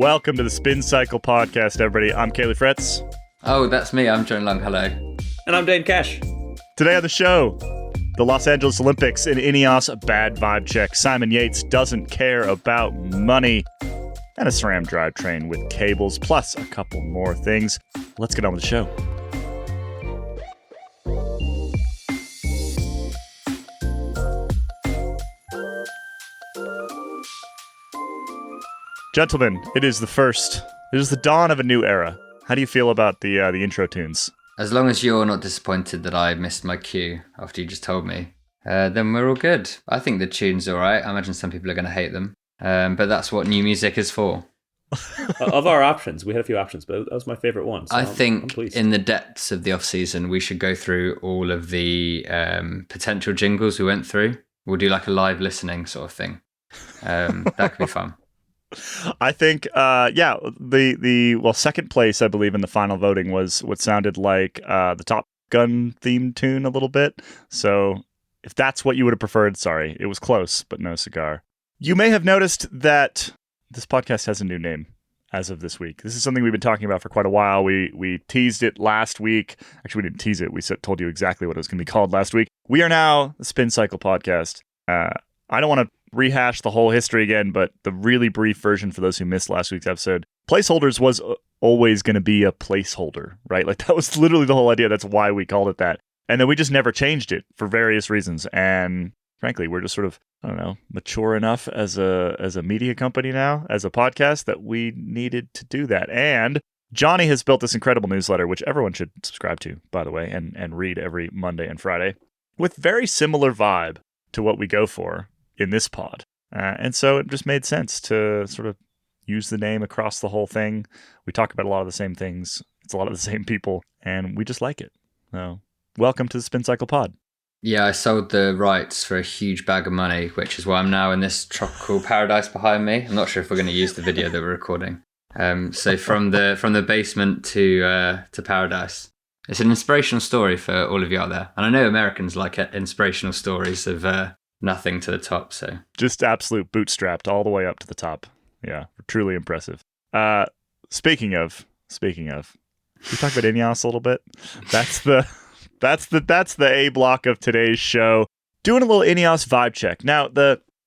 Welcome to the Spin Cycle Podcast, everybody. I'm Kaylee Fretz. Oh, that's me. I'm John Long. Hello. And I'm Dan Cash. Today on the show, the Los Angeles Olympics in Ineos, a bad vibe check. Simon Yates doesn't care about money. And a SRAM drivetrain with cables, plus a couple more things. Let's get on with the show. Gentlemen, it is the dawn of a new era. How do you feel about the intro tunes? As long as you're not disappointed that I missed my cue after you just told me, then we're all good. I think the tune's all right. I imagine some people are going to hate them, but that's what new music is for. Of our options, we had a few options, but that was my favorite one. So I think in the depths of the off-season, we should go through all of the potential jingles we went through. We'll do like a live listening sort of thing. That could be fun. I think, second place, I believe, in the final voting was what sounded like the Top Gun theme tune a little bit. So if that's what you would have preferred, sorry, it was close, but no cigar. You may have noticed that this podcast has a new name as of this week. This is something we've been talking about for quite a while. We teased it last week. Actually, we didn't tease it. We told you exactly what it was going to be called last week. We are now the Spin Cycle Podcast. I don't want to rehash the whole history again, but the really brief version for those who missed last week's episode, Placeholders was always going to be a placeholder, right? Like that was literally the whole idea. That's why we called it that. And then we just never changed it for various reasons. And frankly, we're just sort of, I don't know, mature enough as a media company now, as a podcast, that we needed to do that. And Johnny has built this incredible newsletter, which everyone should subscribe to, by the way, and read every Monday and Friday, with very similar vibe to what we go for in this pod. And so it just made sense to sort of use the name across the whole thing. We talk about a lot of the same things. It's a lot of the same people, and we just like it. So welcome to the Spin Cycle Pod. Yeah, I sold the rights for a huge bag of money, which is why I'm now in this tropical paradise behind me. I'm not sure if we're going to use the video that we're recording. So from the basement to paradise. It's an inspirational story for all of you out there. And I know Americans like inspirational stories of nothing to the top. So just absolute bootstrapped all the way up to the top. Yeah, truly impressive. Speaking of, can we talk about Ineos a little bit? That's the A block of today's show. Doing a little Ineos vibe check. Now,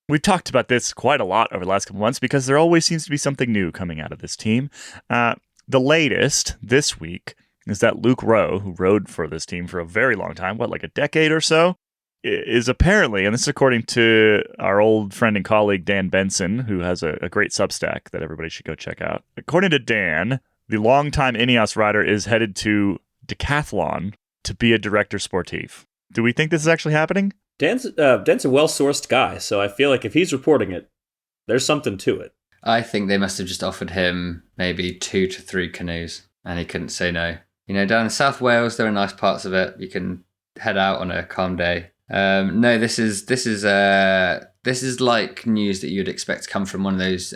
we've talked about this quite a lot over the last couple months because there always seems to be something new coming out of this team. The latest this week is that Luke Rowe, who rode for this team for a very long time, like a decade or so, is apparently, and this is according to our old friend and colleague Dan Benson, who has a great Substack that everybody should go check out. According to Dan, the longtime Ineos rider is headed to Decathlon to be a director sportif. Do we think this is actually happening? Dan's a well-sourced guy, so I feel like if he's reporting it, there's something to it. I think they must have just offered him maybe 2 to 3 canoes, and he couldn't say no. You know, down in South Wales, there are nice parts of it. You can head out on a calm day. No, this is like news that you'd expect to come from one of those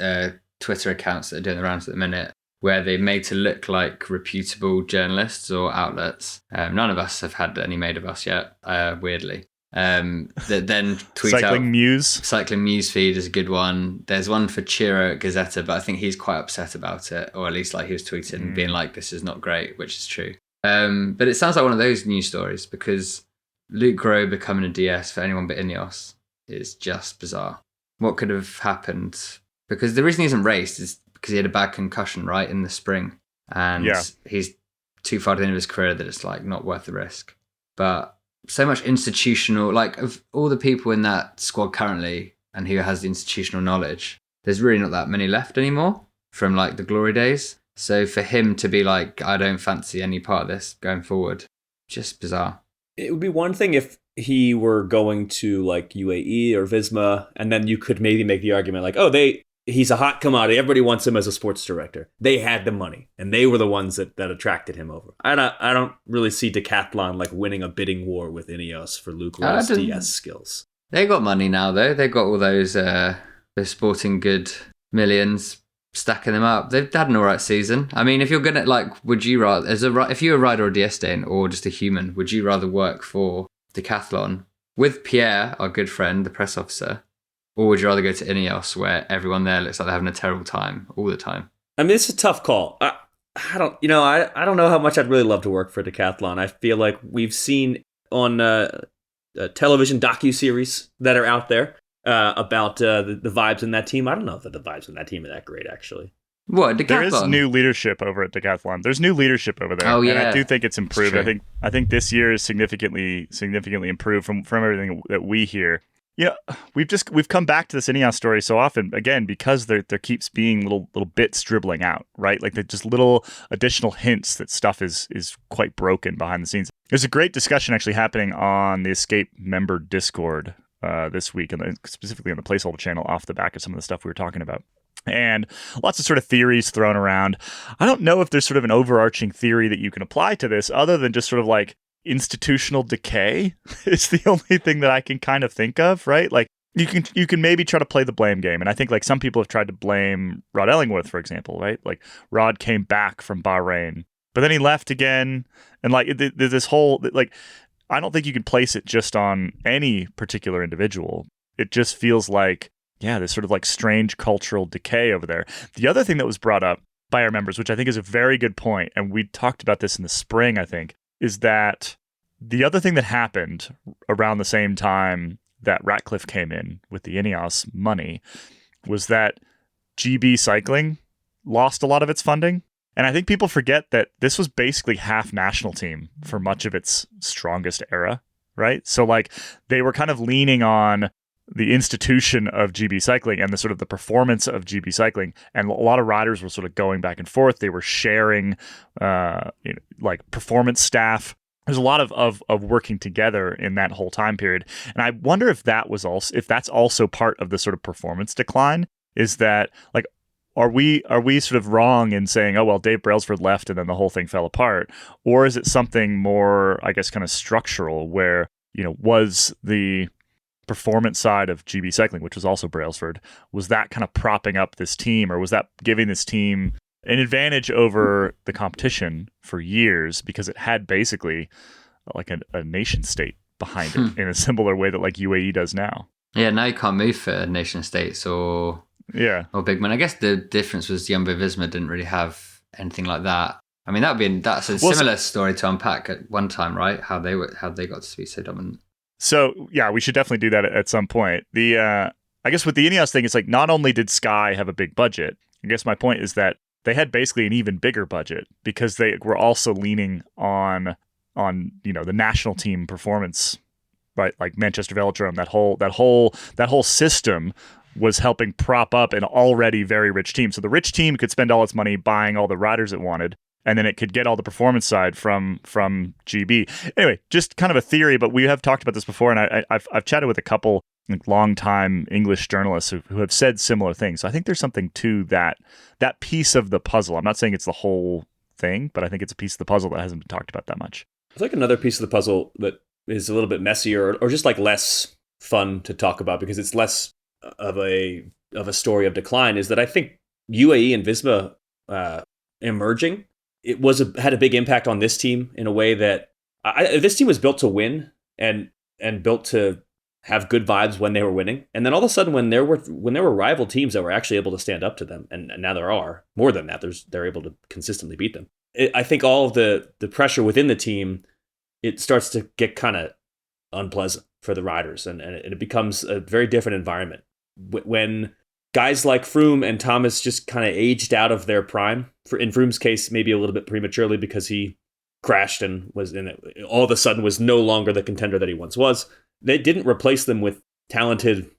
Twitter accounts that are doing the rounds at the minute, where they're made to look like reputable journalists or outlets. None of us have had any made of us yet, weirdly. That then tweet Cycling out. Muse. Cycling Muse feed is a good one. There's one for Ciro at Gazzetta, but I think he's quite upset about it, or at least like he was tweeting, being like, this is not great, which is true. But it sounds like one of those news stories, because Luke Rowe becoming a DS for anyone but Ineos is just bizarre. What could have happened? Because the reason he hasn't raced is because he had a bad concussion, right, in the spring. And he's too far to the end of his career that it's like not worth the risk. But so much institutional, like of all the people in that squad currently and who has the institutional knowledge, there's really not that many left anymore from like the glory days. So for him to be like, I don't fancy any part of this going forward, just bizarre. It would be one thing if he were going to like UAE or Visma, and then you could maybe make the argument like, he's a hot commodity. Everybody wants him as a sports director. They had the money, and they were the ones that attracted him over. I don't really see Decathlon like winning a bidding war with Ineos for Luke Rowe's DS skills. They got money now, though. They got all those sporting good millions, stacking them up. They've had an all right season. I mean, if you're gonna would you rather, if you're a rider or a DS Dane or just a human, would you rather work for Decathlon with Pierre, our good friend, the press officer? Or would you rather go to Ineos, where everyone there looks like they're having a terrible time all the time? I mean, it's a tough call. I don't, I don't know how much I'd really love to work for Decathlon. I feel like we've seen on television docuseries that are out there about the vibes in that team. I don't know that the vibes in that team are that great, actually. What, Decathlon? There is new leadership over at Decathlon. There's new leadership over there. Oh, yeah. And I do think it's improved. It's true. I think this year is significantly improved from everything that we hear. Yeah, we've come back to this Ineos story so often, again, because there keeps being little bits dribbling out, right? Like they're just little additional hints that stuff is quite broken behind the scenes. There's a great discussion actually happening on the Escape member Discord this week, and specifically on the Placeholder channel off the back of some of the stuff we were talking about. And lots of sort of theories thrown around. I don't know if there's sort of an overarching theory that you can apply to this other than just sort of like institutional decay is the only thing that I can kind of think of, right? Like you can maybe try to play the blame game. And I think like some people have tried to blame Rod Ellingworth, for example, right? Like Rod came back from Bahrain, but then he left again. And like this whole, like, I don't think you can place it just on any particular individual. It just feels like, yeah, there's sort of like strange cultural decay over there. The other thing that was brought up by our members, which I think is a very good point, and we talked about this in the spring, I think, is that the other thing that happened around the same time that Ratcliffe came in with the Ineos money was that GB Cycling lost a lot of its funding. And I think people forget that this was basically half national team for much of its strongest era, right? So like they were kind of leaning on the institution of GB Cycling and the sort of the performance of GB Cycling. And a lot of riders were sort of going back and forth. They were sharing like performance staff. There's a lot of working together in that whole time period. And I wonder if that's also part of the sort of performance decline, is that like, are we sort of wrong in saying, oh, well, Dave Brailsford left and then the whole thing fell apart? Or is it something more, I guess, kind of structural where, was the performance side of GB Cycling, which was also Brailsford, was that kind of propping up this team, or was that giving this team an advantage over the competition for years because it had basically like a nation state behind it in a similar way that like UAE does now? Yeah, now you can't move for nation states or big men. I guess the difference was Jumbo Visma didn't really have anything like that. I mean, that's a similar story to unpack at one time, right? How they got to be so dominant. So yeah, we should definitely do that at some point. I guess with the Ineos thing, it's like not only did Sky have a big budget, I guess my point is that they had basically an even bigger budget because they were also leaning on the national team performance, right? Like Manchester Velodrome, that whole system was helping prop up an already very rich team. So the rich team could spend all its money buying all the riders it wanted, and then it could get all the performance side from GB. Anyway, just kind of a theory, but we have talked about this before, and I've chatted with a couple long-time English journalists who have said similar things. So I think there's something to that piece of the puzzle. I'm not saying it's the whole thing, but I think it's a piece of the puzzle that hasn't been talked about that much. It's like another piece of the puzzle that is a little bit messier or just like less fun to talk about because it's less of a story of decline, is that I think UAE and Visma emerging, it had a big impact on this team in a way that this team was built to win and built to have good vibes when they were winning. And then all of a sudden, when there were rival teams that were actually able to stand up to them, and now there are more than that, they're able to consistently beat them. I think all of the pressure within the team, it starts to get kind of unpleasant for the riders, and it becomes a very different environment when guys like Froome and Thomas just kind of aged out of their prime. In Froome's case, maybe a little bit prematurely because he crashed and all of a sudden was no longer the contender that he once was. They didn't replace them with talented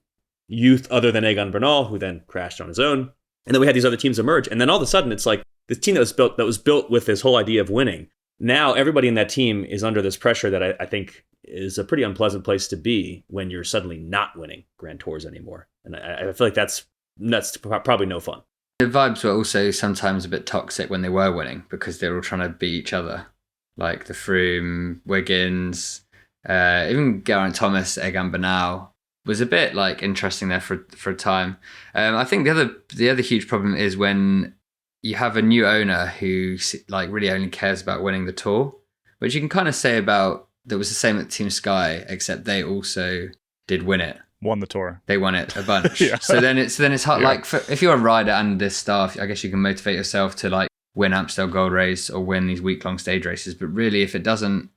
youth other than Egan Bernal, who then crashed on his own. And then we had these other teams emerge. And then all of a sudden, it's like this team that was built with this whole idea of winning. Now everybody in that team is under this pressure that I think is a pretty unpleasant place to be when you're suddenly not winning Grand Tours anymore. And I feel like that's probably no fun. The vibes were also sometimes a bit toxic when they were winning because they were all trying to beat each other. Like the Froome, Wiggins, even Geraint Thomas, Egan Bernal was a bit like interesting there for a time. I think the other huge problem is when you have a new owner who like really only cares about winning the Tour, which you can kind of say about that was the same at Team Sky, except they also did win it. won the Tour. They won it a bunch. Yeah. So then it's hard. Yeah. Like if you're a rider and this staff, I guess you can motivate yourself to like win Amstel Gold Race or win these week-long stage races. But really, if it doesn't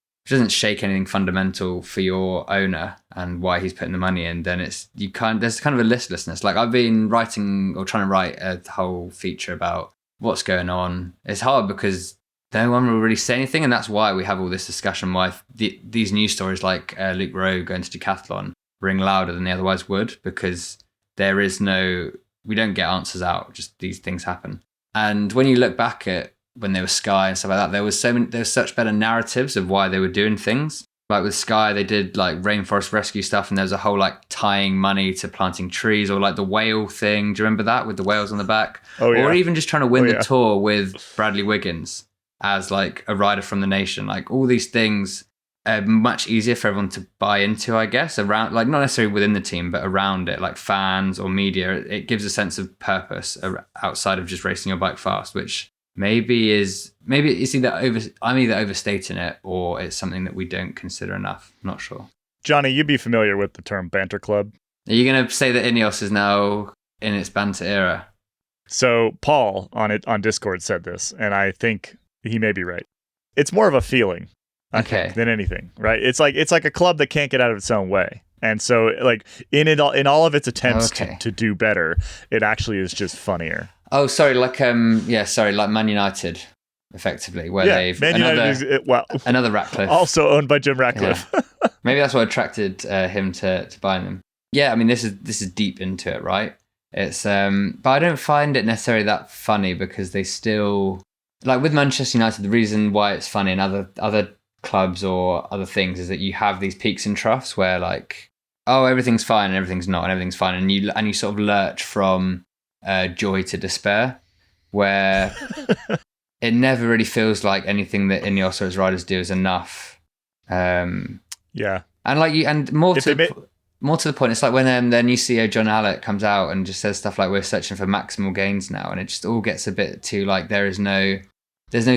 shake anything fundamental for your owner and why he's putting the money in, then there's kind of a listlessness. Like I've been writing or trying to write a whole feature about what's going on. It's hard because no one will really say anything, and that's why we have all this discussion. Why these news stories like Luke Rowe going to Decathlon ring louder than they otherwise would, because we don't get answers out. Just these things happen. And when you look back at when they were Sky and stuff like that, there was such better narratives of why they were doing things. Like with Sky, they did like rainforest rescue stuff, and there's a whole like tying money to planting trees, or like the whale thing. Do you remember that with the whales on the back? Oh, yeah. Or even just trying to win the Tour with Bradley Wiggins as like a rider from the nation. Like all these things are much easier for everyone to buy into, I guess, around, like not necessarily within the team, but around it, like fans or media. It gives a sense of purpose outside of just racing your bike fast, which maybe it's I'm either overstating it or it's something that we don't consider enough. I'm not sure. Johnny, you'd be familiar with the term banter club. Are you going to say that Ineos is now in its banter era? So Paul on Discord said this, and I think he may be right. It's more of a feeling, I think, than anything, right? It's like a club that can't get out of its own way. And so like in all of its attempts to do better, it actually is just funnier. Oh, sorry, like like Man United, effectively, where they've another Ratcliffe, also owned by Jim Ratcliffe. Yeah. Maybe that's what attracted him to buying them. Yeah, I mean this is deep into it, right? It's but I don't find it necessarily that funny, because they still, like with Manchester United, the reason why it's funny in other clubs or other things is that you have these peaks and troughs where like, oh, everything's fine and everything's not, and everything's fine, and you sort of lurch from joy to despair, where it never really feels like anything that Ineos or his riders do is enough. And more to the point, it's like when their new CEO John Allett comes out and just says stuff like, we're searching for maximal gains now, and it just all gets a bit too like there's no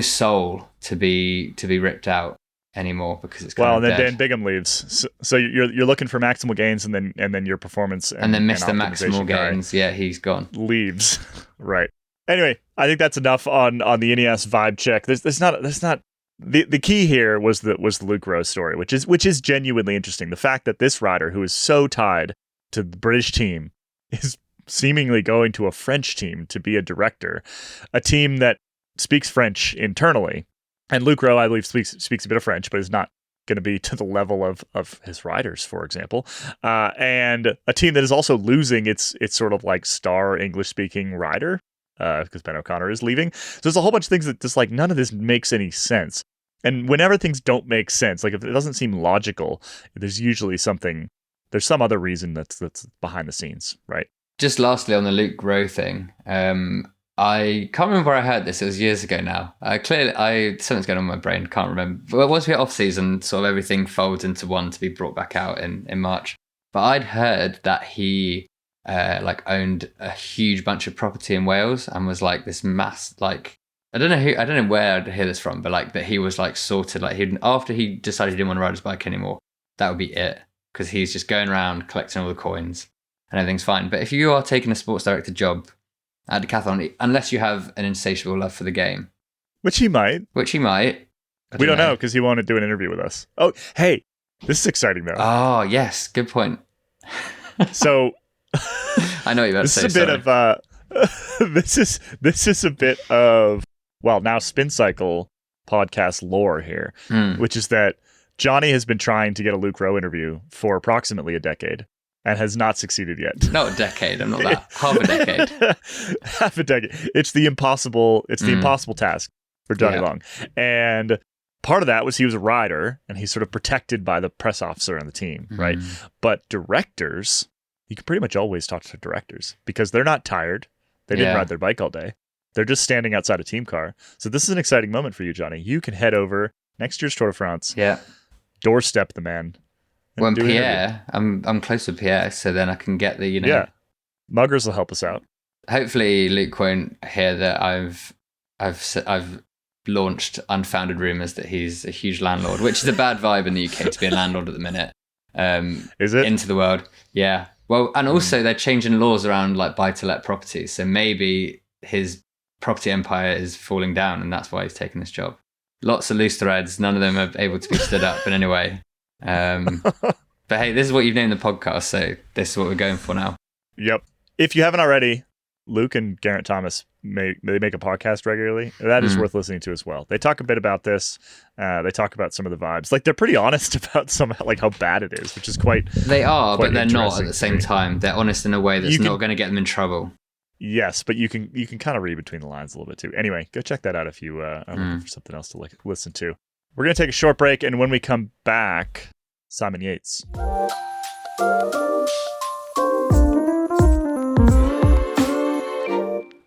soul to be ripped out anymore, because it's and then Dan Bigham leaves, so you're looking for maximal gains, and then your performance and then Mr. Maximal Gains, he's gone, leaves. Right. Anyway, I think that's enough on the Ineos vibe check. There's not the key here was the Luke Rowe story, which is genuinely interesting. The fact that this rider, who is so tied to the British team, is seemingly going to a French team to be a director, a team that speaks French internally. And Luke Rowe, I believe, speaks a bit of French, but is not going to be to the level of his riders, for example. And a team that is also losing its sort of like star English-speaking rider, because Ben O'Connor is leaving. So there's a whole bunch of things that just like none of this makes any sense. And whenever things don't make sense, like if it doesn't seem logical, there's usually there's some other reason that's behind the scenes, right? Just lastly on the Luke Rowe thing, I can't remember where I heard this. It was years ago now. Something's going on in my brain. Can't remember. But once we get off season, sort of everything folds into one to be brought back out in March. But I'd heard that he owned a huge bunch of property in Wales and was like this mass, like, I don't know where I'd hear this from, but like that he was like sorted, like after he decided he didn't want to ride his bike anymore, that would be it, because he's just going around collecting all the coins and everything's fine. But if you are taking a sports director job at Decathlon, unless you have an insatiable love for the game, which he might, we don't know, because he wanted to do an interview with us. Oh, hey, this is exciting though. Oh yes, good point. So I know what you're about to say. This is a bit of now Spin Cycle podcast lore here, which is that Johnny has been trying to get a Luke Rowe interview for approximately a decade and has not succeeded yet. Not a decade. I'm not that. Half a decade. Half a decade. It's the impossible task for Johnny Long. And part of that was he was a rider and he's sort of protected by the press officer on the team, right? But directors, you can pretty much always talk to directors because they're not tired. They didn't ride their bike all day. They're just standing outside a team car. So this is an exciting moment for you, Johnny. You can head over next year's Tour de France. Yeah. Doorstep the man. When Pierre, I'm close with Pierre, so then I can get the, Yeah. Muggers will help us out. Hopefully Luke won't hear that I've launched unfounded rumours that he's a huge landlord, which is a bad vibe in the UK to be a landlord at the minute. Is it? Into the world. Yeah. Well, and also they're changing laws around like buy-to-let properties. So maybe his property empire is falling down and that's why he's taking this job. Lots of loose threads. None of them are able to be stood up in any way. But hey, this is what you've named the podcast. So this is what we're going for now. Yep. If you haven't already, Luke and Geraint Thomas they make a podcast regularly. That is worth listening to as well. They talk a bit about this. They talk about some of the vibes. Like they're pretty honest about like how bad it is, which is quite. They are, quite but they're not interesting at the same time. They're honest in a way that's not going to get them in trouble. Yes, but you can kind of read between the lines a little bit too. Anyway, go check that out if you are looking for something else to listen to. We're going to take a short break, and when we come back, Simon Yates.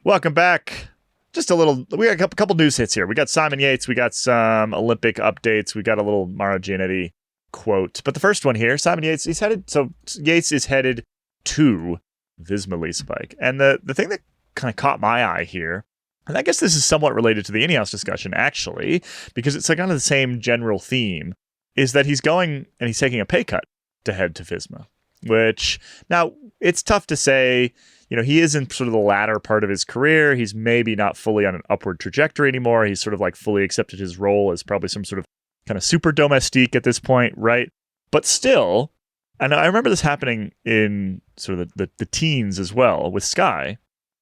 Welcome back. Just a little, we got a couple news hits here. We got Simon Yates, we got some Olympic updates, we got a little Mara Giannetti quote. But the first one here, Simon Yates, Yates is headed to Visma Lease Bike. And the thing that kind of caught my eye here, and I guess this is somewhat related to the Ineos discussion actually, because it's like kind of the same general theme, is that he's going and he's taking a pay cut to head to Visma, which now it's tough to say. You know, he is in sort of the latter part of his career. He's maybe not fully on an upward trajectory anymore. He's sort of like fully accepted his role as probably some sort of kind of super domestique at this point, right? But still, and I remember this happening in sort of the teens as well with Sky.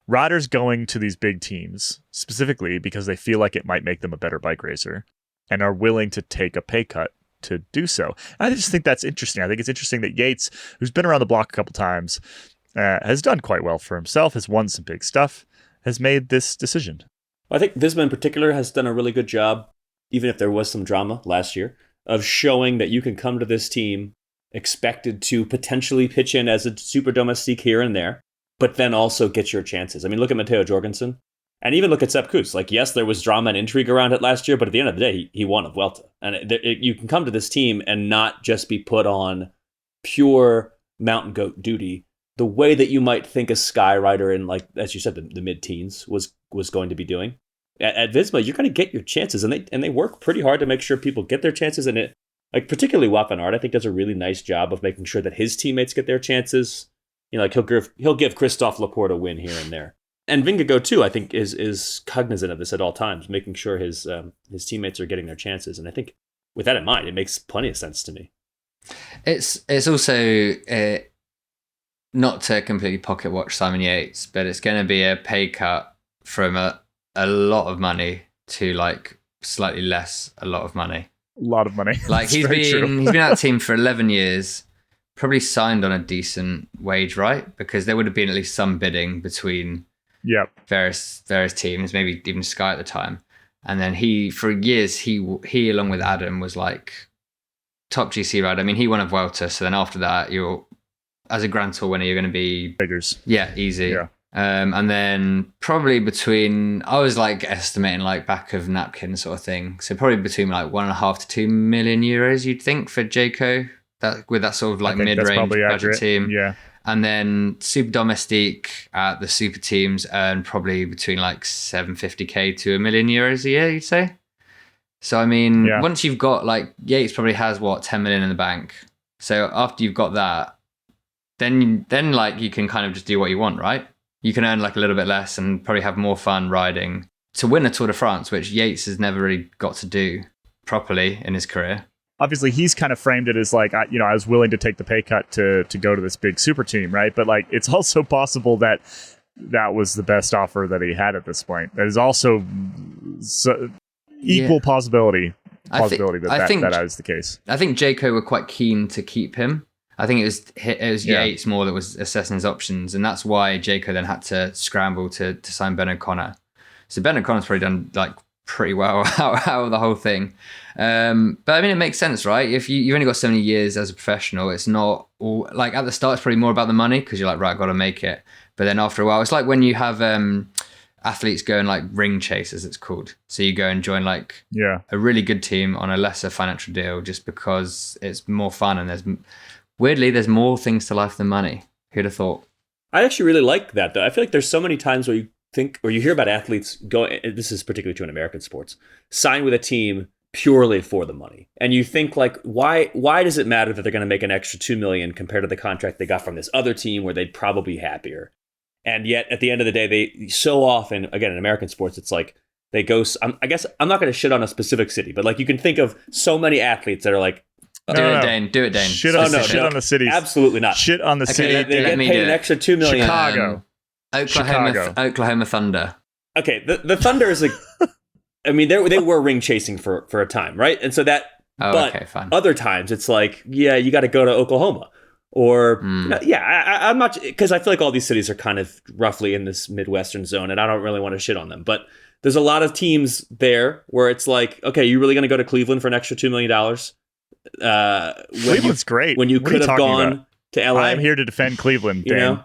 Riders going to these big teams specifically because they feel like it might make them a better bike racer and are willing to take a pay cut to do so. And I just think that's interesting. I think it's interesting that Yates, who's been around the block a couple times, has done quite well for himself, has won some big stuff, has made this decision. Well, I think Visma in particular has done a really good job, even if there was some drama last year, of showing that you can come to this team expected to potentially pitch in as a super domestique here and there, but then also get your chances. I mean, look at Matteo Jorgensen, and even look at Sepp Kuss. Like, yes, there was drama and intrigue around it last year, but at the end of the day, he won a Vuelta. And you can come to this team and not just be put on pure mountain goat duty, the way that you might think a Sky rider in, like, as you said, the mid-teens was going to be doing. At Visma, you're going to get your chances, and they work pretty hard to make sure people get their chances. And it, like, particularly Wout van Aert, I think does a really nice job of making sure that his teammates get their chances. You know, like he'll give Christophe Laporte a win here and there. And Vingegaard too, I think, is cognizant of this at all times, making sure his teammates are getting their chances. And I think with that in mind, it makes plenty of sense to me. It's also not to completely pocket watch Simon Yates, but it's going to be a pay cut from a lot of money to like slightly less a lot of money. A lot of money. Like he's been at the team for 11 years, probably signed on a decent wage, right? Because there would have been at least some bidding between various teams, maybe even Sky at the time. And then for years, he along with Adam was like top GC rider. I mean, he won a Vuelta, so then after that, you're as a Grand Tour winner, you're going to be figures. Yeah, easy. Yeah. And then probably I was like estimating like back of napkin sort of thing. So probably between like 1.5 to 2 million euros, you'd think, for Jayco, that with that sort of like mid-range budget accurate. team. Yeah. And then super domestique at the super teams earn probably between like 750k to €1 million a year, you'd say. So I mean, once you've got like Yates probably has 10 million in the bank. So after you've got that, then like you can kind of just do what you want, right? You can earn like a little bit less and probably have more fun riding to win a Tour de France, which Yates has never really got to do properly in his career. Obviously, he's kind of framed it as like, I was willing to take the pay cut to go to this big super team, right? But like, it's also possible that was the best offer that he had at this point. That is also equal possibility that is the case. I think Jayco were quite keen to keep him. I think it was Yates more that was assessing his options, and that's why Jayco then had to scramble to sign Ben O'Connor. So Ben O'Connor's probably done like pretty well out of the whole thing. But I mean, it makes sense, right? If you've only got so many years as a professional, it's not all like at the start, it's probably more about the money because you're like, right, I've got to make it. But then after a while, it's like when you have athletes go and like ring chase, as it's called. So you go and join like a really good team on a lesser financial deal just because it's more fun and there's more things to life than money. Who'd have thought? I actually really like that, though. I feel like there's so many times where you think, or you hear about athletes go, this is particularly true in American sports, sign with a team purely for the money. And you think like, why does it matter that they're going to make an extra $2 million compared to the contract they got from this other team where they'd probably be happier? And yet at the end of the day, they so often, again, in American sports, it's like they go, I guess I'm not going to shit on a specific city, but like you can think of so many athletes that are like, Do it, Dane. Shit on the cities. Absolutely not. Shit on the city. They get paid an extra $2 million. Chicago. Oklahoma Thunder. Okay, the Thunder is like, I mean, they were ring chasing for a time, right? And so that, but fine. Other times it's like, yeah, you got to go to Oklahoma. Or, I'm not, because I feel like all these cities are kind of roughly in this Midwestern zone, and I don't really want to shit on them. But there's a lot of teams there where it's like, okay, you're really going to go to Cleveland for an extra $2 million? Cleveland's great. When you could have gone to LA. I'm here to defend Cleveland, Dan. You know?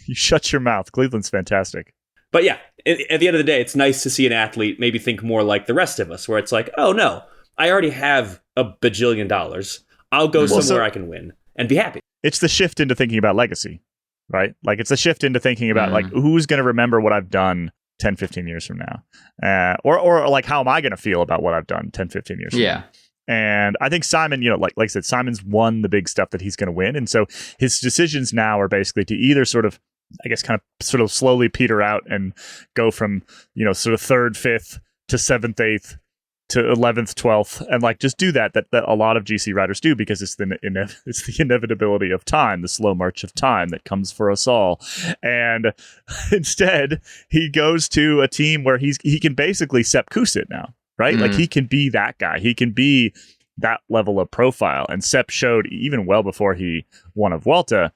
You shut your mouth. Cleveland's fantastic. But yeah, at the end of the day, it's nice to see an athlete maybe think more like the rest of us, where it's like, oh no, I already have a bajillion dollars. I'll go somewhere I can win and be happy. It's the shift into thinking about legacy, right? Like it's a shift into thinking about like who's going to remember what I've done 10, 15 years from now, or like how am I going to feel about what I've done 10, 15 years from now? And I think Simon, like I said, Simon's won the big stuff that he's going to win, and so his decisions now are basically to either sort of, I guess, kind of sort of slowly peter out and go from, sort of 3rd, 5th to 7th, 8th to 11th, 12th, and like just do that a lot of GC riders do, because it's the inevitability of time, the slow march of time that comes for us all. And instead, he goes to a team where he can basically Sepp Kuss it now, right? Like he can be that guy. He can be that level of profile. And Sepp showed even well before he won a Vuelta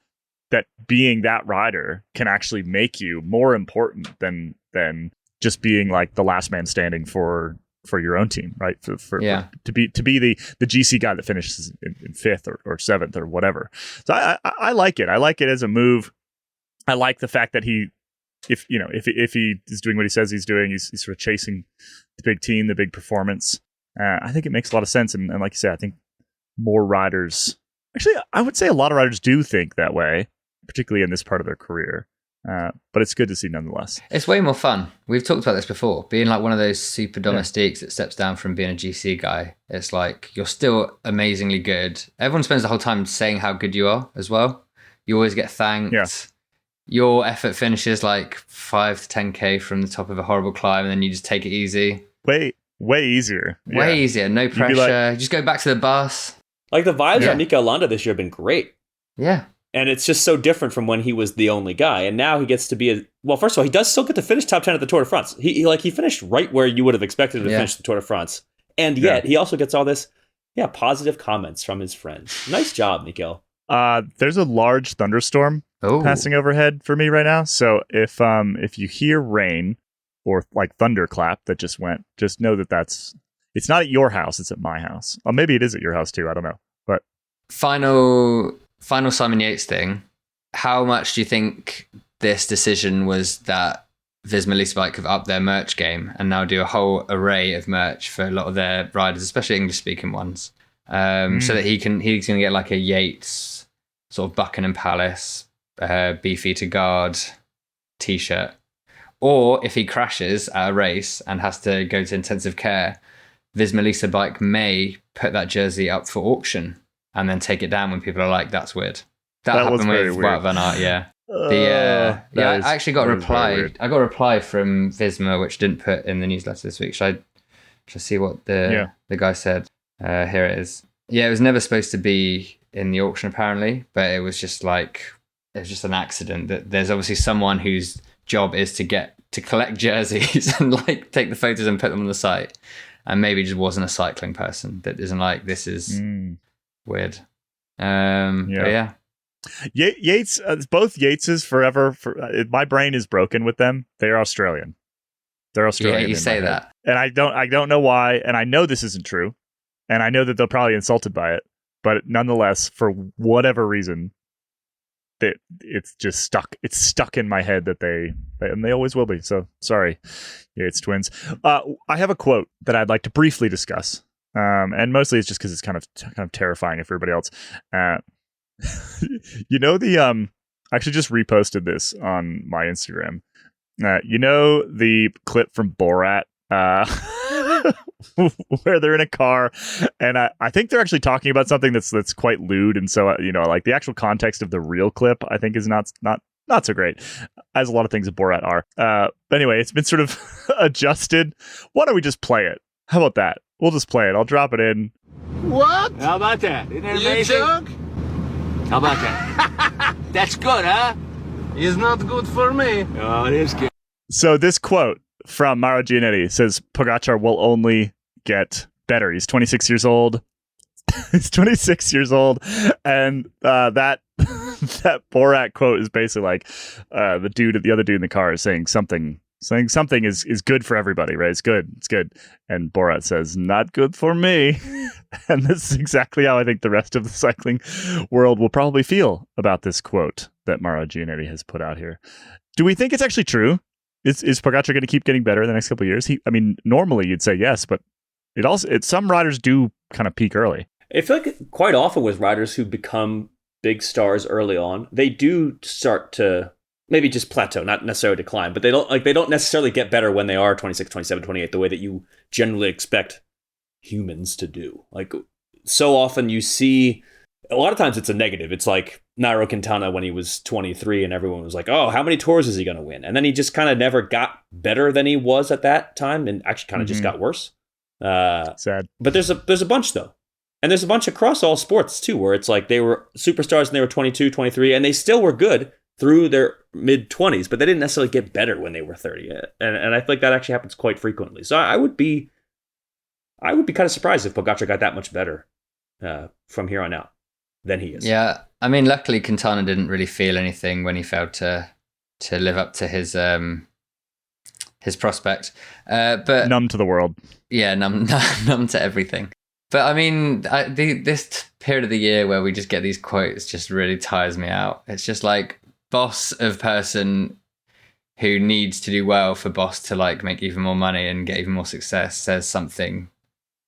that being that rider can actually make you more important than just being like the last man standing for your own team, right? For to be the GC guy that finishes in 5th or 7th or whatever. So I like it. I like it as a move. I like the fact that if he is doing what he says he's doing, he's sort of chasing the big team, the big performance. I think it makes a lot of sense. And like you said, I think more riders, actually, I would say a lot of riders do think that way, particularly in this part of their career. But it's good to see nonetheless. It's way more fun. We've talked about this before. Being like one of those super domestiques that steps down from being a GC guy. It's like you're still amazingly good. Everyone spends the whole time saying how good you are as well. You always get thanked. Yeah. Your effort finishes like 5 to 10K from the top of a horrible climb, and then you just take it easy. Way easier. Way easier. No pressure. Just go back to the bus. Like the vibes on Mikel Landa this year have been great. Yeah. And it's just so different from when he was the only guy. And now he gets to be first of all, he does still get to finish top 10 at the Tour de France. He finished right where you would have expected him to finish the Tour de France. And yet he also gets all this, positive comments from his friends. Nice job, Mikel. There's a large thunderstorm passing overhead for me right now. So if you hear rain or like thunderclap that just went, just know that it's not at your house, it's at my house. Or maybe it is at your house too, I don't know. But Final Simon Yates thing. How much do you think this decision was that Visma Lease Bike have upped their merch game and now do a whole array of merch for a lot of their riders, especially English-speaking ones, so that he's going to get like a Yates sort of Buckingham Palace, Beefeater Guard t-shirt, or if he crashes at a race and has to go to intensive care, Visma Lease Bike may put that jersey up for auction and then take it down when people are like, that's weird. That happened with Wout van Aert, I actually got a reply. I got a reply from Visma, which didn't put in the newsletter this week. Should I see what the guy said? Here it is. Yeah, it was never supposed to be in the auction apparently, but it was just an accident. That there's obviously someone whose job is to collect jerseys and like take the photos and put them on the site, and maybe just wasn't a cycling person that isn't like, this is weird. Yates, both Yateses forever. My brain is broken with them. They are Australian. They're Australian. Yeah, you say that, and I don't know why. And I know this isn't true, and I know that they'll probably be insulted by it. But nonetheless, for whatever reason, it's just stuck. It's stuck in my head that they always will be. So sorry, Yates twins. I have a quote that I'd like to briefly discuss. And mostly it's just because it's kind of terrifying for everybody else. I actually just reposted this on my Instagram. The clip from Borat where they're in a car, and I think they're actually talking about something that's quite lewd, and so like the actual context of the real clip I think is not so great, as a lot of things in Borat are. But anyway, it's been sort of adjusted. Why don't we just play it? How about that? We'll just play it. I'll drop it in. What? How about that? Isn't that You amazing? joke? How about that? That's good, huh? It's not good for me. Oh, it is good. So this quote from Mauro Giannetti says Pogacar will only get better. He's 26 years old. He's 26 years old, and that Borat quote is basically like the other dude in the car is saying something is good for everybody, right? It's good, and Borat says not good for me. And this is exactly how I think the rest of the cycling world will probably feel about this quote that Mauro Giannetti has put out here. Do we think it's actually true? Is Pogacar going to keep getting better in the next couple of years? Normally you'd say yes, but some riders do kind of peak early. I feel like quite often with riders who become big stars early on, they do start to maybe just plateau, not necessarily decline, but they don't necessarily get better when they are 26, 27, 28, the way that you generally expect humans to do. Like, so often you see, a lot of times it's a negative. It's like Nairo Quintana when he was 23 and everyone was like, oh, how many tours is he going to win? And then he just kind of never got better than he was at that time, and actually kind of just got worse. Sad. But there's a bunch though. And there's a bunch across all sports too, where it's like they were superstars and they were 22, 23, and they still were good through their mid-20s, but they didn't necessarily get better when they were 30. And I feel like that actually happens quite frequently. So I would be kind of surprised if Pogacar got that much better from here on out than he is. Yeah, I mean, luckily Quintana didn't really feel anything when he failed to live up to his prospect. But numb to the world. Yeah, numb to everything. But I mean, this period of the year where we just get these quotes just really tires me out. It's just like boss of person who needs to do well for boss to like make even more money and get even more success says something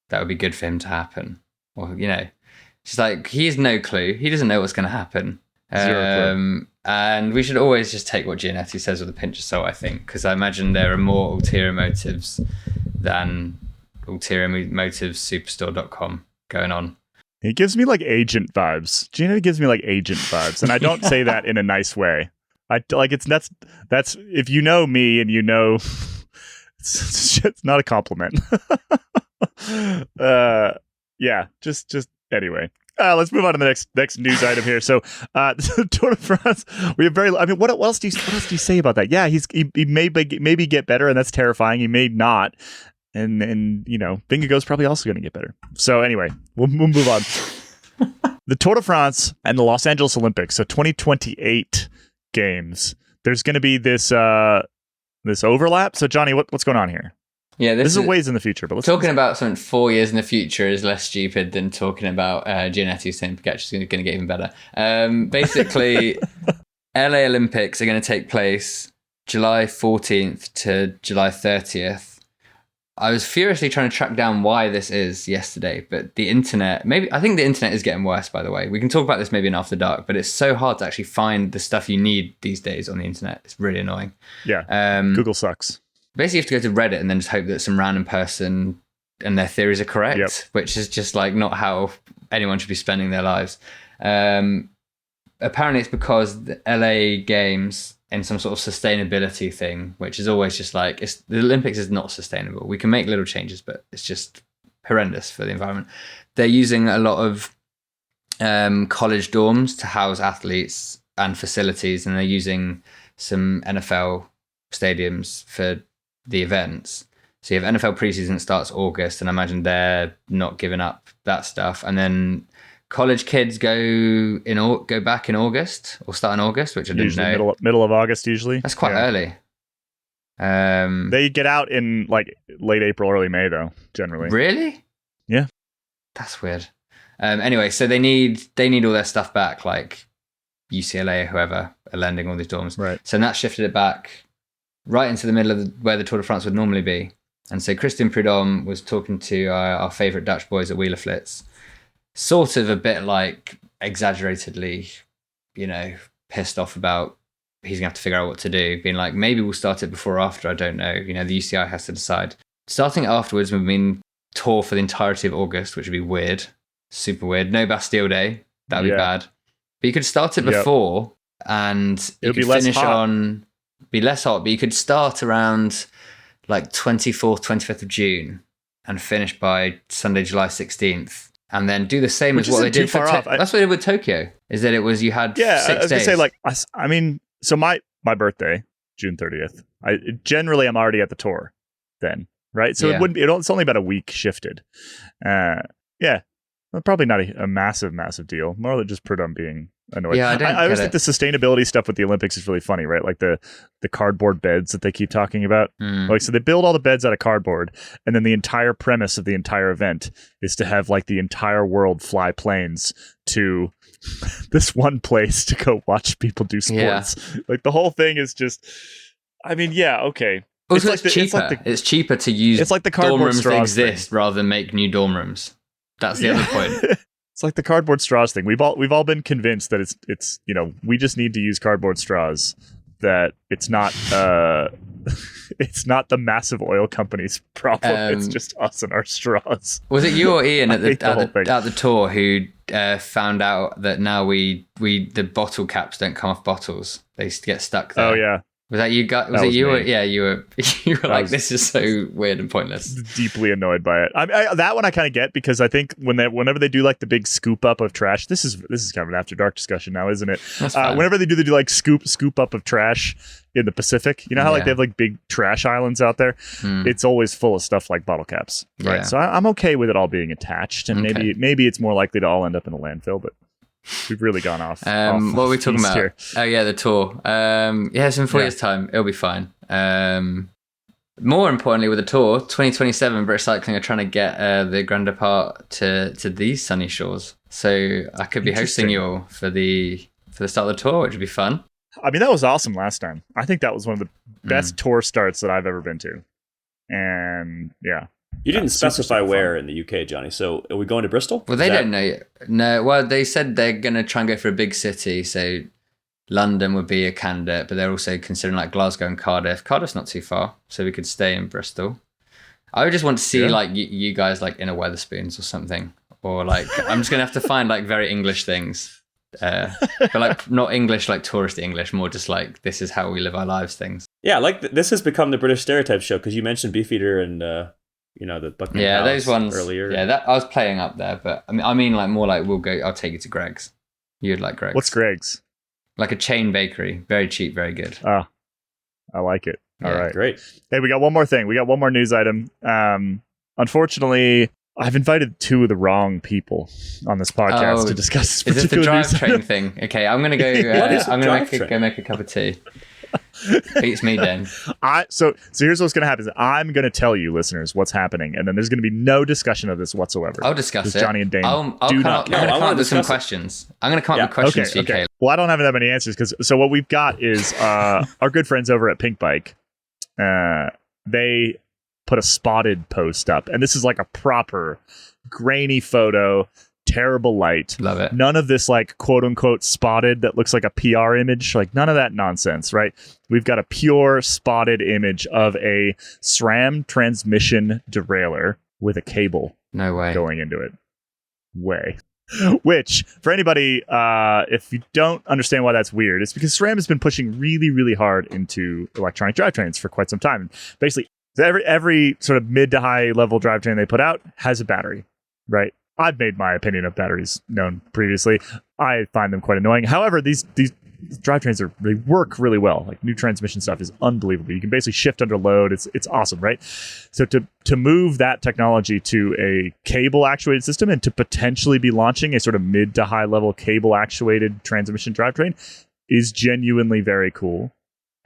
that would be good for him to happen. Or, just like he has no clue. He doesn't know what's going to happen. Zero clue. And we should always just take what Giannetti says with a pinch of salt, I think, because I imagine there are more ulterior motives than ulterior motives superstore.com going on. He gives me like agent vibes. Giannetti gives me like agent vibes, and I don't say that in a nice way. That's if you know me and you know, it's not a compliment. Yeah, just anyway. Let's move on to the next news item here. So, Tour de France. We have what else do you say about that? Yeah, he may get better, and that's terrifying. He may not. And Vingegaard's probably also going to get better. So anyway, we'll move on. The Tour de France and the Los Angeles Olympics, so 2028 games. There's going to be this overlap. So Johnny, what's going on here? Yeah, this is a ways in the future. But talking about something 4 years in the future is less stupid than talking about Giannetti saying Pogacar's going to get even better. Basically, LA Olympics are going to take place July 14th to July 30th. I was furiously trying to track down why this is yesterday, but the internet, I think the internet is getting worse, by the way. We can talk about this maybe in After Dark, but it's so hard to actually find the stuff you need these days on the internet. It's really annoying. Yeah. Google sucks. Basically, you have to go to Reddit and then just hope that some random person and their theories are correct, which is just like not how anyone should be spending their lives. Apparently, it's because the LA Games in some sort of sustainability thing, which is always just like, the Olympics is not sustainable. We can make little changes, but it's just horrendous for the environment. They're using a lot of college dorms to house athletes and facilities, and they're using some NFL stadiums for the events. So you have NFL preseason starts August, and I imagine they're not giving up that stuff. And then college kids go back in August or start in August, which I didn't know. Middle of August usually. That's quite early. They get out in like late April, early May though, generally. Really? Yeah. That's weird. Anyway, so they need all their stuff back, like UCLA or whoever are lending all these dorms. Right. So that shifted it back right into the middle of where the Tour de France would normally be. And so Christian Prudhomme was talking to our favourite Dutch boys at Wheeler Flits, sort of a bit like exaggeratedly, pissed off about he's going to have to figure out what to do, being like, maybe we'll start it before or after, I don't know. The UCI has to decide. starting afterwards would mean tour for the entirety of August, which would be weird. Super weird. No Bastille Day. That'd be bad. But you could start it before and you could finish on... Be less hot, but you could start around like 24th, 25th of June and finish by Sunday, July 16th. And then do the same as what they did for... That's what they did with Tokyo, is that it was you had 6 days. I was going to say, like, I mean, so my birthday, June 30th, generally I'm already at the tour then, right? So it wouldn't be, it's only about a week shifted. Well, probably not a massive deal. More than just I'm being annoyed. Yeah, I always think the sustainability stuff with the Olympics is really funny, right? Like the cardboard beds that they keep talking about. Like, so they build all the beds out of cardboard, and then the entire premise of the entire event is to have like the entire world fly planes to this one place to go watch people do sports. Yeah. Like the whole thing is just, I mean, okay. Also, it's cheaper. It's cheaper to use it's like the dorm rooms that exist rather than make new dorm rooms. That's the other point. It's like the cardboard straws thing. We've all been convinced that it's we just need to use cardboard straws. That it's not it's not the massive oil company's problem. It's just us and our straws. Was it you or Ian at the tour who found out that now the bottle caps don't come off bottles? They get stuck there. Oh yeah. Was that you guys? Was it you? You were like, this is so weird and pointless. Deeply annoyed by it. That one I kind of get, because I think whenever they do like the big scoop up of trash, this is kind of an after dark discussion now, isn't it? Whenever they do like scoop up of trash in the Pacific, you know how like they have like big trash islands out there? It's always full of stuff like bottle caps, right? Yeah. So I'm okay with it all being attached, and maybe it's more likely to all end up in a landfill, but. We've really gone off. What are we talking about? Here. Oh yeah, the tour. It's in 4 years' time. It'll be fine. More importantly, with the tour, 2027, British Cycling are trying to get the Grand Depart to these sunny shores. So I could be hosting you all for the start of the tour, which would be fun. I mean, that was awesome last time. I think that was one of the best tour starts that I've ever been to. And yeah. You didn't specify where in the UK, Johnny. So are we going to Bristol? Well, they don't know yet. No, well, they said they're going to try and go for a big city. So London would be a candidate, but they're also considering like Glasgow and Cardiff. Cardiff's not too far, so we could stay in Bristol. I would just want to see like you guys like in a Wetherspoons or something. Or like, I'm just going to have to find like very English things. But like not English, like touristy English, more just like this is how we live our lives things. Yeah, like this has become the British Stereotype show, because you mentioned Beefeater and... the Buckingham Palace those ones earlier. Yeah, that I was playing up there, but I mean, like more like I'll take you to Greg's. You'd like Greg's. What's Greg's? Like a chain bakery, very cheap, very good. Oh, I like it. All right, great. Hey, we got one more thing. We got one more news item. Unfortunately, I've invited 2 of the wrong people on this podcast to discuss this particular is this the drivetrain thing? Okay, I'm gonna go. I'm gonna go make a cup of tea. Beats me, Dan. So here's what's going to happen. I'm going to tell you, listeners, what's happening, and then there's going to be no discussion of this whatsoever. I'll discuss it. Johnny and Dane I'm going to come up with some questions. I'm going to come up with questions for you, Caleb. Well, I don't have that many answers, so what we've got is our good friends over at Pink Bike. They put a spotted post up, and this is like a proper grainy photo. Terrible light. Love it. None of this like quote unquote spotted that looks like a PR image. Like none of that nonsense, right? We've got a pure spotted image of a SRAM transmission derailleur with a cable. No way. Going into it. Which, for anybody, if you don't understand why that's weird, it's because SRAM has been pushing really, really hard into electronic drivetrains for quite some time. Basically, every sort of mid to high level drivetrain they put out has a battery, right? I've made my opinion of batteries known previously. I find them quite annoying. However, these drivetrains they work really well. Like new transmission stuff is unbelievable. You can basically shift under load. It's awesome, right? So to move that technology to a cable actuated system and to potentially be launching a sort of mid to high level cable actuated transmission drivetrain is genuinely very cool.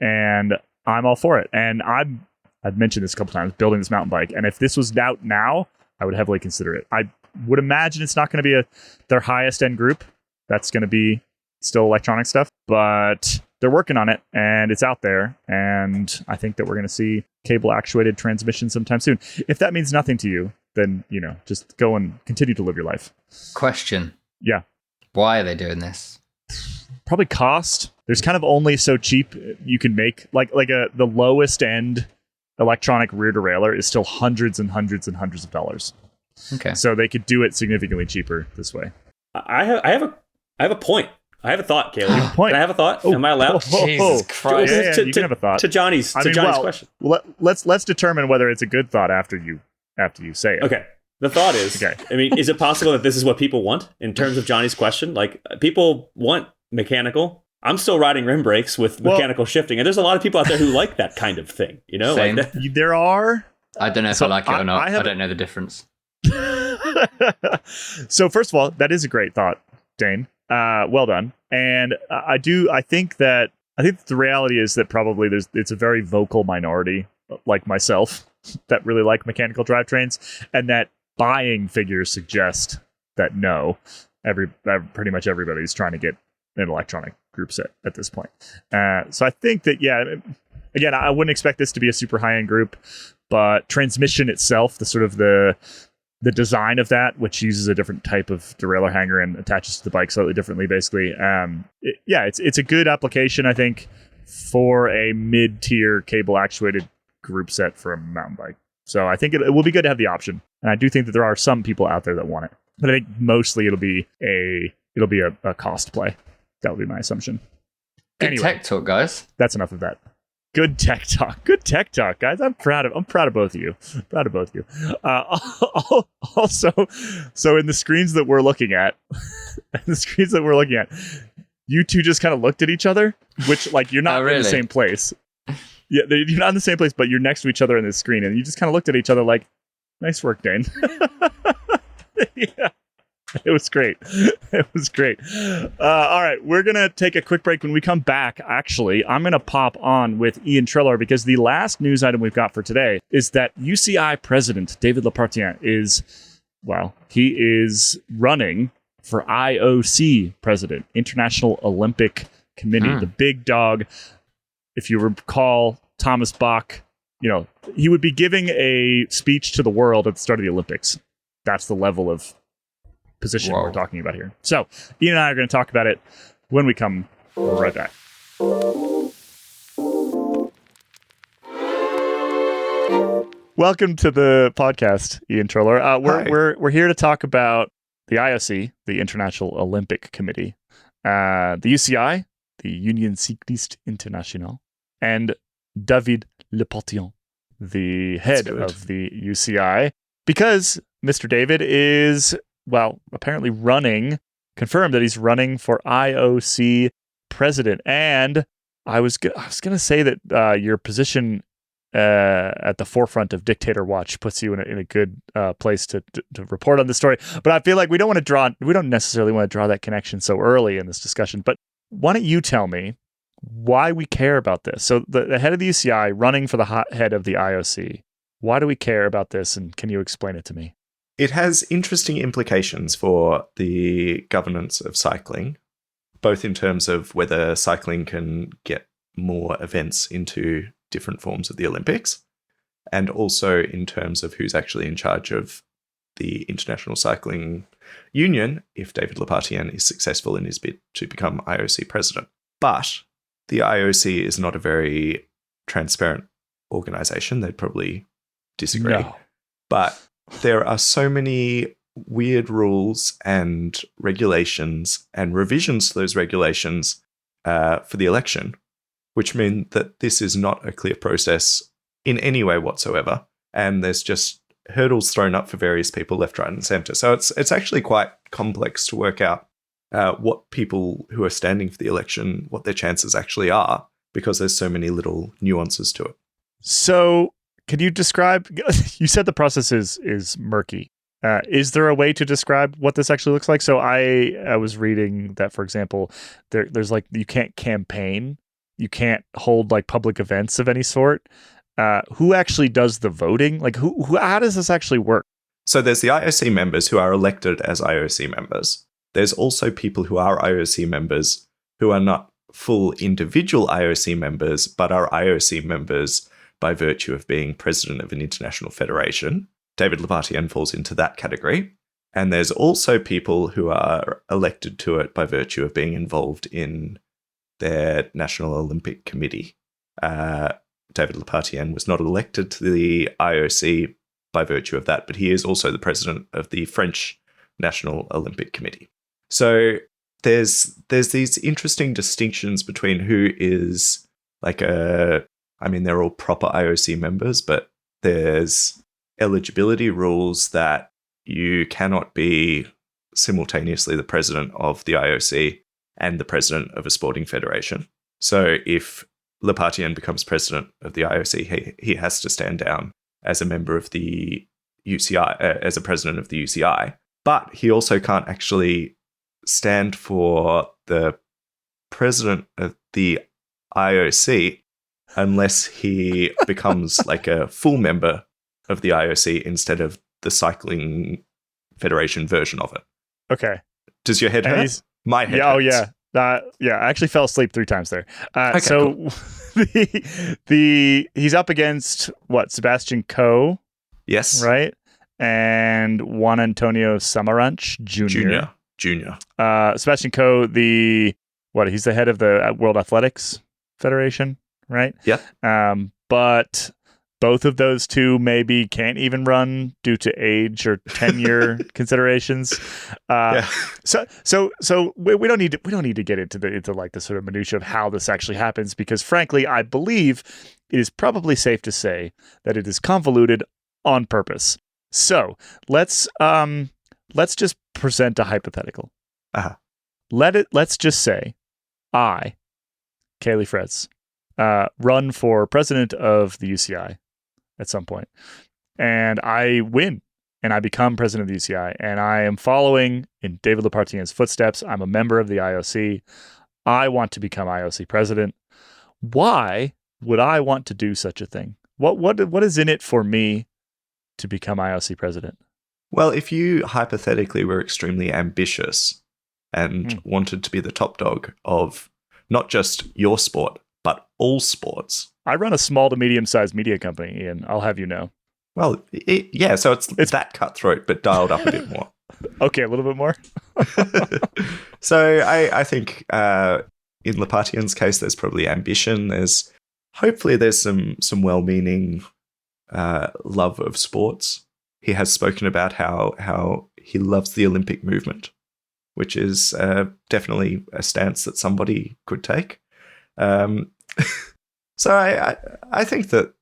And I'm all for it. And I've mentioned this a couple times, building this mountain bike. And if this was out now, I would heavily consider it. I would imagine it's not going to be their highest end group. That's going to be still electronic stuff, but they're working on it and it's out there. And I think that we're going to see cable actuated transmission sometime soon. If that means nothing to you, then, just go and continue to live your life. Question. Yeah. Why are they doing this? Probably cost. There's kind of only so cheap you can make the lowest end electronic rear derailleur is still hundreds and hundreds and hundreds of dollars. Okay. So they could do it significantly cheaper this way. I have a point. I have a thought, Caleb. Point. Can I have a thought? Am I allowed? Jesus Christ. Yeah, you can have a thought. To Johnny's question. Let's determine whether it's a good thought after you say it. Okay. The thought is, Okay. I mean, is it possible that this is what people want in terms of Johnny's question? Like, people want mechanical. I'm still riding rim brakes with mechanical shifting, and there's a lot of people out there who like that kind of thing. You know, Same. like that. There are. I don't know if I like it or not. I don't know the difference. So first of all, that is a great thought, Dane. Well done. And I think the reality is that probably it's a very vocal minority like myself that really like mechanical drivetrains, and that buying figures suggest that no, pretty much everybody's trying to get an electronic group set at this point. So I think that, yeah, again, I wouldn't expect this to be a super high-end group, but transmission itself, the sort of the design of that, which uses a different type of derailleur hanger and attaches to the bike slightly differently, basically. It's a good application, I think, for a mid-tier cable-actuated group set for a mountain bike. So I think it will be good to have the option, and I do think that there are some people out there that want it. But I think mostly it'll be a cost play. That would be my assumption. Good tech talk, guys. That's enough of that. Good tech talk. Good tech talk, guys. I'm proud of both of you. Also, so in the screens that we're looking at, you two just kind of looked at each other, which, like, you're not in the same place. Yeah, you're not in the same place, but you're next to each other on the screen, and you just kind of looked at each other like, "Nice work, Dane." Yeah. It was great. All right, we're going to take a quick break. When we come back, actually, I'm going to pop on with Ian Treloar, because the last news item we've got for today is that UCI president David Lepartien is running for IOC president, International Olympic Committee, the big dog. If you recall, Thomas Bach, he would be giving a speech to the world at the start of the Olympics. That's the level of position we're talking about here. So Ian and I are going to talk about it when we come right back. Welcome to the podcast, Ian Treloar. We're here to talk about the IOC, the International Olympic Committee, the UCI, the Union Cycliste Internationale, and David Lepartien, the head of the UCI, because Mr. David is, apparently confirmed that he's running for IOC president. And I was going to say that your position at the forefront of Dictator Watch puts you in a good place to report on this story. But I feel like we don't necessarily want to draw that connection so early in this discussion. But why don't you tell me why we care about this? So the head of the UCI running for the head of the IOC. Why do we care about this? And can you explain it to me? It has interesting implications for the governance of cycling, both in terms of whether cycling can get more events into different forms of the Olympics, and also in terms of who's actually in charge of the International Cycling Union if David Lepartien is successful in his bid to become IOC president. But the IOC is not a very transparent organization. They'd probably disagree. No. But there are so many weird rules and regulations and revisions to those regulations for the election, which mean that this is not a clear process in any way whatsoever. And there's just hurdles thrown up for various people left, right, and center. So it's actually quite complex to work out what people who are standing for the election, what their chances actually are, because there's so many little nuances to it. So can you describe, you said the process is murky. Is there a way to describe what this actually looks like? So I was reading that, for example, there's like, you can't campaign, you can't hold like public events of any sort. Who actually does the voting? Like how does this actually work? So there's the IOC members who are elected as IOC members. There's also people who are IOC members who are not full individual IOC members, but are IOC members by virtue of being president of an international federation. David Lepartien falls into that category. And there's also people who are elected to it by virtue of being involved in their National Olympic Committee. David Lepardien was not elected to the IOC by virtue of that, but he is also the president of the French National Olympic Committee. So there's these interesting distinctions between who is like they're all proper IOC members, but there's eligibility rules that you cannot be simultaneously the president of the IOC and the president of a sporting federation. So if Lepardien becomes president of the IOC, he has to stand down as a member of the UCI, as a president of the UCI. But he also can't actually stand for the president of the IOC unless he becomes like a full member of the IOC instead of the cycling federation version of it. Okay. Does your head hurt? My head hurts. Oh, yeah. I actually fell asleep 3 times there. Okay, so cool. he's up against what? Sebastian Coe. Yes. Right. And Juan Antonio Samaranch Jr. Sebastian Coe, he's the head of the World Athletics Federation, right? Yeah. But both of those two maybe can't even run due to age or tenure considerations. So we don't need to get into like the sort of minutia of how this actually happens, because frankly, I believe it is probably safe to say that it is convoluted on purpose. So let's just present a hypothetical. Let's just say I, Kaylee Fretz, run for president of the UCI at some point, and I win, and I become president of the UCI, and I am following in David Lepardien's footsteps. I'm a member of the IOC. I want to become IOC president. Why would I want to do such a thing? What is in it for me to become IOC president? Well, if you hypothetically were extremely ambitious and wanted to be the top dog of not just your sport, but all sports. I run a small to medium-sized media company, Ian. I'll have you know. Well, so it's that cutthroat, but dialed up a bit more. Okay, a little bit more. So I think in Lepardien's case, there's probably ambition. Hopefully there's some well-meaning love of sports. He has spoken about how he loves the Olympic movement, which is definitely a stance that somebody could take. So I think that,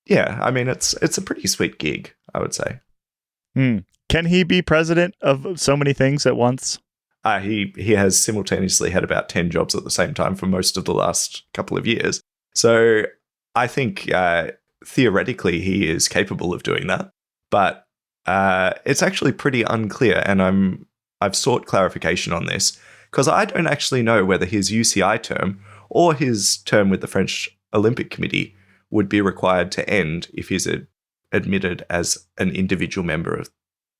it's a pretty sweet gig, I would say. Can he be president of so many things at once? He has simultaneously had about 10 jobs at the same time for most of the last couple of years. So I think theoretically he is capable of doing that, but it's actually pretty unclear, and I've sought clarification on this because I don't actually know whether his UCI term or his term with the French Olympic Committee would be required to end if he's admitted as an individual member of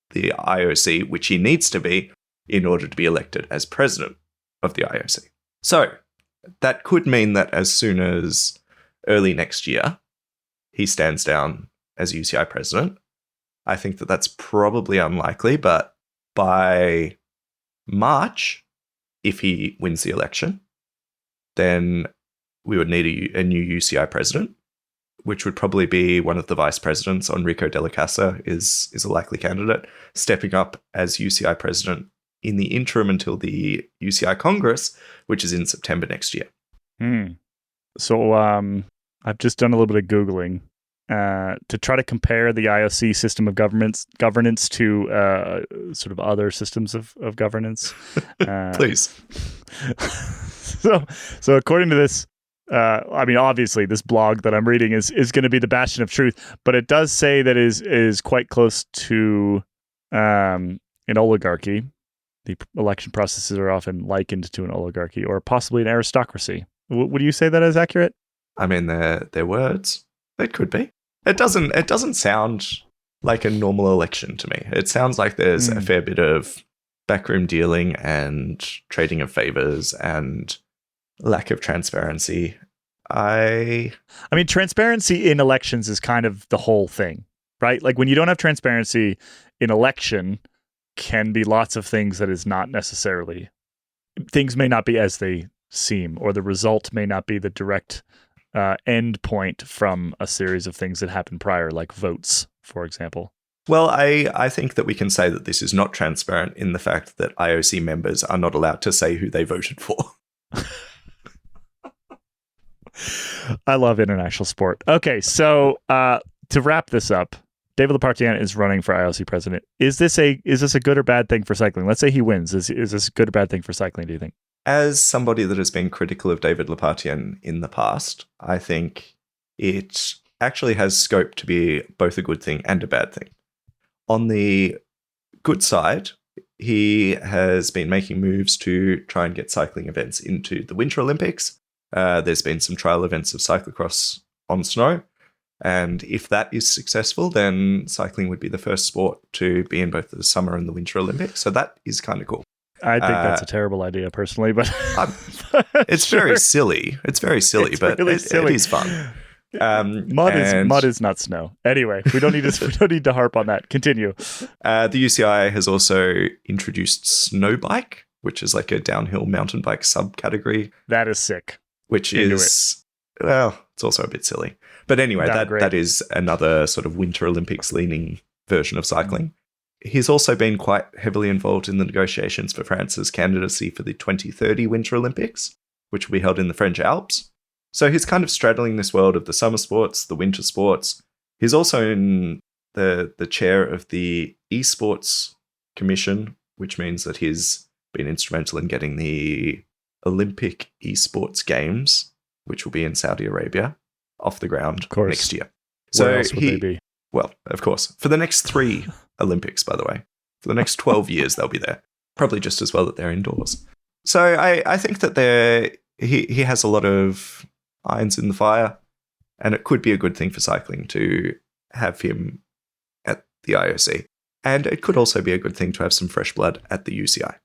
the IOC, which he needs to be in order to be elected as president of the IOC. So that could mean that as soon as early next year, he stands down as UCI president. I think that that's probably unlikely, but by March, if he wins the election, then we would need a new UCI president, which would probably be one of the vice presidents. Enrico Della Casa is a likely candidate, stepping up as UCI president in the interim until the UCI Congress, which is in September next year. So I've just done a little bit of Googling to try to compare the IOC system of governance to sort of other systems of governance. Please. So according to this, obviously this blog that I'm reading is going to be the bastion of truth, but it does say that is quite close to an oligarchy. The election processes are often likened to an oligarchy or possibly an aristocracy. Would you say that is accurate? I mean, they're words. It could be. It doesn't sound like a normal election to me. It sounds like there's a fair bit of backroom dealing and trading of favors and lack of transparency. I mean, transparency in elections is kind of the whole thing, right? Like when you don't have transparency in election, can be lots of things that is not necessarily. Things may not be as they seem, or the result may not be the direct end point from a series of things that happened prior, like votes, for example. Well, I think that we can say that this is not transparent in the fact that IOC members are not allowed to say who they voted for. I love international sport. Okay, so to wrap this up, David Lepartien is running for IOC president. Is this a good or bad thing for cycling? Let's say he wins. Is this a good or bad thing for cycling, do you think? As somebody that has been critical of David Lepartien in the past, I think it actually has scope to be both a good thing and a bad thing. On the good side, he has been making moves to try and get cycling events into the Winter Olympics. There's been some trial events of cyclocross on snow. And if that is successful, then cycling would be the first sport to be in both the Summer and the Winter Olympics. So that is kind of cool. I think that's a terrible idea, personally, but it's sure. very silly. It's very silly, It's but really it silly. is fun. Mud is not snow. Anyway, we don't need to harp on that. Continue. The UCI has also introduced snow bike, which is like a downhill mountain bike subcategory. That is sick. Which is, well, it's also a bit silly. But anyway, that is another sort of Winter Olympics leaning version of cycling. He's also been quite heavily involved in the negotiations for France's candidacy for the 2030 Winter Olympics, which will be held in the French Alps. So he's kind of straddling this world of the summer sports, the winter sports. He's also in the chair of the Esports Commission, which means that he's been instrumental in getting the Olympic Esports Games, which will be in Saudi Arabia, off the ground next year. Where else would they be? Well, of course. For the next 3 Olympics, by the way. For the next 12 years, they'll be there. Probably just as well that they're indoors. So I think that he has a lot of irons in the fire, and it could be a good thing for cycling to have him at the IOC. And it could also be a good thing to have some fresh blood at the UCI.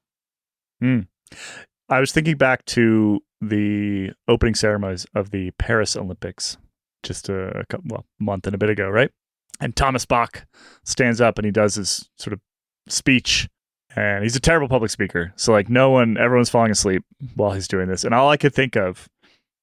I was thinking back to the opening ceremonies of the Paris Olympics just a month and a bit ago, right? And Thomas Bach stands up and he does his sort of speech, and he's a terrible public speaker. So like everyone's falling asleep while he's doing this. And all I could think of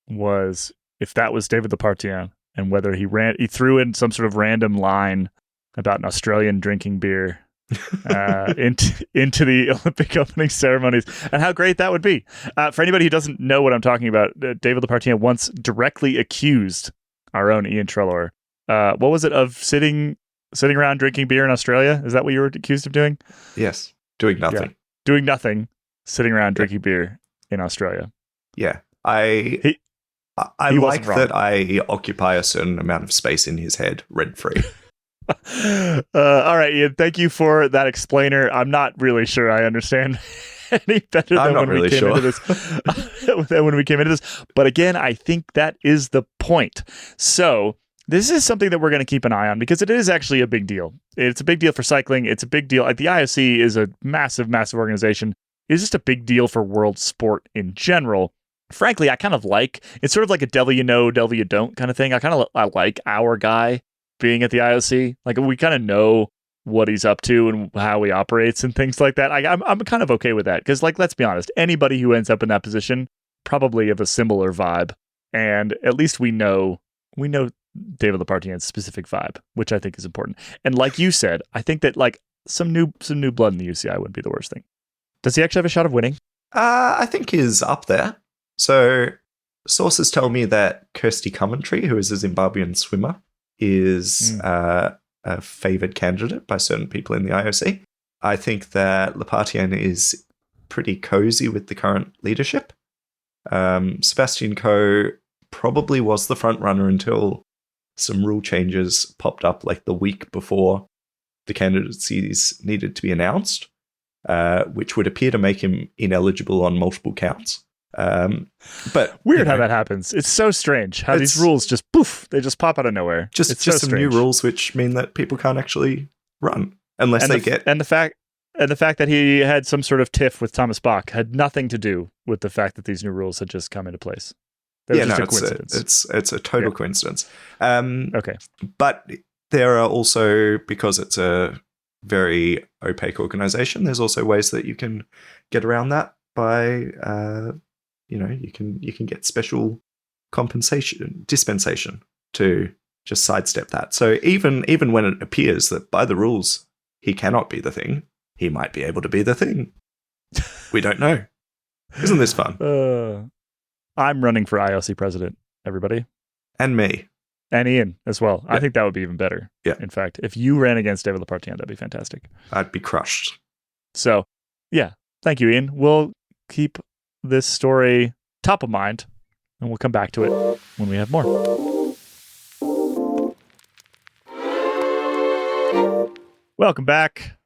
was if that was David Lepartien and whether he threw in some sort of random line about an Australian drinking beer into the Olympic opening ceremonies, and how great that would be. For anybody who doesn't know what I'm talking about, David Lepartien once directly accused our own Ian Treloar. What was it, of sitting around drinking beer in Australia? Is that what you were accused of doing? Yes, doing nothing. Yeah. Doing nothing, sitting around drinking beer in Australia. Yeah, I like that I occupy a certain amount of space in his head rent-free. All right, Ian, thank you for that explainer. I'm not really sure I understand any better than when we came into this. But again, I think that is the point. So this is something that we're going to keep an eye on because it is actually a big deal. It's a big deal for cycling. It's a big deal. Like the IOC is a massive, massive organization. It's just a big deal for world sport in general. Frankly, I kind of like, it's sort of like a devil you know, devil you don't kind of thing. I like our guy being at the IOC. Like we kind of know what he's up to and how he operates and things like that. I'm kind of okay with that because, like, let's be honest, anybody who ends up in that position probably have a similar vibe, and at least we know David Lepartien's specific vibe, which I think is important. And like you said, I think that like some new blood in the UCI wouldn't be the worst thing. Does he actually have a shot of winning? I think he's up there. So sources tell me that Kirsty Coventry, who is a Zimbabwean swimmer, is a favoured candidate by certain people in the IOC. I think that Lepartien is pretty cozy with the current leadership. Sebastian Coe probably was the front runner until some rule changes popped up like the week before the candidacies needed to be announced, which would appear to make him ineligible on multiple counts. But weird how that happens. It's so strange how these rules just poof, they just pop out of nowhere. Just some new rules which mean that people can't actually run unless they get. And the fact that he had some sort of tiff with Thomas Bach had nothing to do with the fact that these new rules had just come into place. It's a total coincidence. Okay, but there are also, because it's a very opaque organization, there's also ways that you can get around that by you can get special dispensation to just sidestep that. So even when it appears that by the rules he cannot be the thing, he might be able to be the thing. We don't know. Isn't this fun? I'm running for IOC president, everybody. And me. And Ian as well. Yeah. I think that would be even better. Yeah. In fact, if you ran against David Lepartian, that'd be fantastic. I'd be crushed. So, yeah. Thank you, Ian. We'll keep this story top of mind, and we'll come back to it when we have more. Welcome back.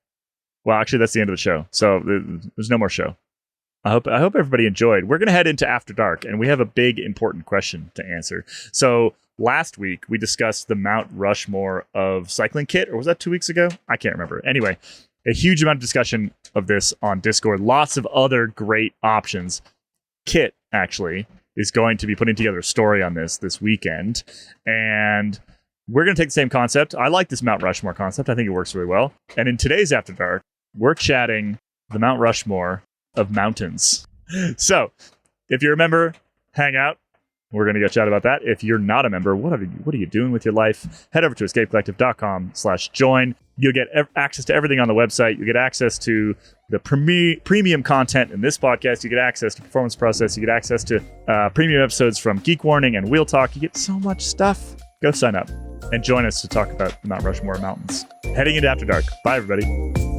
Well, actually, that's the end of the show. So there's no more show. I hope everybody enjoyed. We're going to head into After Dark, and we have a big, important question to answer. So last week, we discussed the Mount Rushmore of cycling kit, or was that 2 weeks ago? I can't remember. Anyway, a huge amount of discussion of this on Discord. Lots of other great options. Kit, actually, is going to be putting together a story on this weekend, and we're going to take the same concept. I like this Mount Rushmore concept. I think it works really well. And in today's After Dark, we're chatting the Mount Rushmore of mountains. So, if you're a member, hang out. We're going to go chat about that. If you're not a member, what are you doing with your life? Head over to escapecollective.com/join. You'll get access to everything on the website. You get access to the premium content in this podcast. You get access to Performance Process. You get access to premium episodes from Geek Warning and Wheel Talk. You get so much stuff. Go sign up and join us to talk about the Mount Rushmore Mountains. Heading into After Dark. Bye, everybody.